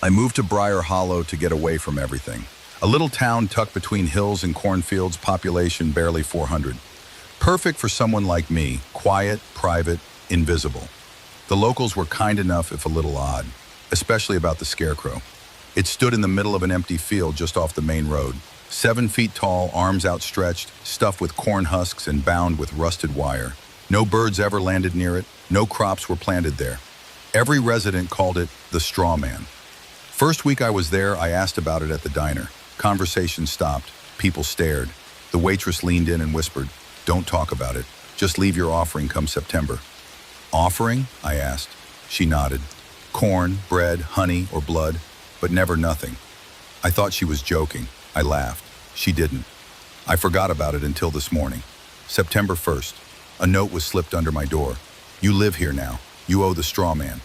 I moved to Briar Hollow to get away from everything. A little town tucked between hills and cornfields, population barely 400. Perfect for someone like me, quiet, private, invisible. The locals were kind enough, if a little odd, especially about the scarecrow. It stood in the middle of an empty field just off the main road. 7 feet tall, arms outstretched, stuffed with corn husks and bound with rusted wire. No birds ever landed near it, no crops were planted there. Every resident called it the straw man. First week I was there, I asked about it at the diner. Conversation stopped, people stared. The waitress leaned in and whispered, "Don't talk about it, just leave your offering come September." "Offering?" I asked. She nodded. Corn, bread, honey, or blood, but never nothing. I thought she was joking. I laughed. She didn't. I forgot about it until this morning. September 1st. A note was slipped under my door. "You live here now. You owe the straw man."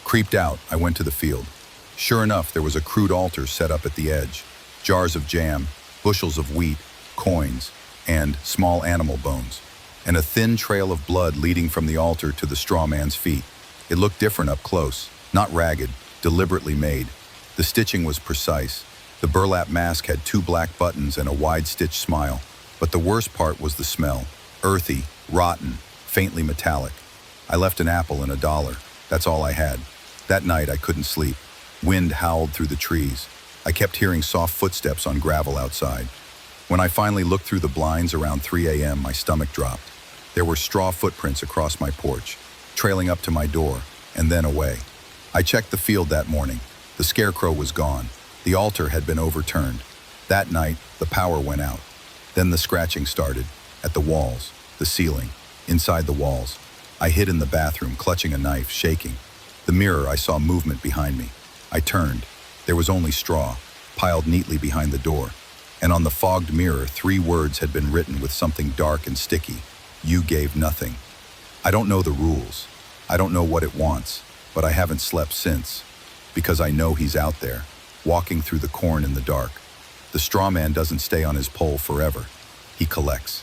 Creeped out, I went to the field. Sure enough, there was a crude altar set up at the edge. Jars of jam, bushels of wheat, coins, and small animal bones. And a thin trail of blood leading from the altar to the straw man's feet. It looked different up close, not ragged, deliberately made. The stitching was precise. The burlap mask had 2 black buttons and a wide-stitched smile. But the worst part was the smell. Earthy, rotten, faintly metallic. I left an apple and $1. That's all I had. That night I couldn't sleep. Wind howled through the trees. I kept hearing soft footsteps on gravel outside. When I finally looked through the blinds around 3 a.m., my stomach dropped. There were straw footprints across my porch, trailing up to my door, and then away. I checked the field that morning. The scarecrow was gone. The altar had been overturned. That night, the power went out. Then the scratching started, at the walls, the ceiling, inside the walls. I hid in the bathroom, clutching a knife, shaking. The mirror, I saw movement behind me. I turned. There was only straw, piled neatly behind the door. And on the fogged mirror, 3 words had been written with something dark and sticky. "You gave nothing." I don't know the rules. I don't know what it wants, but I haven't slept since. Because I know he's out there, walking through the corn in the dark. The straw man doesn't stay on his pole forever. He collects.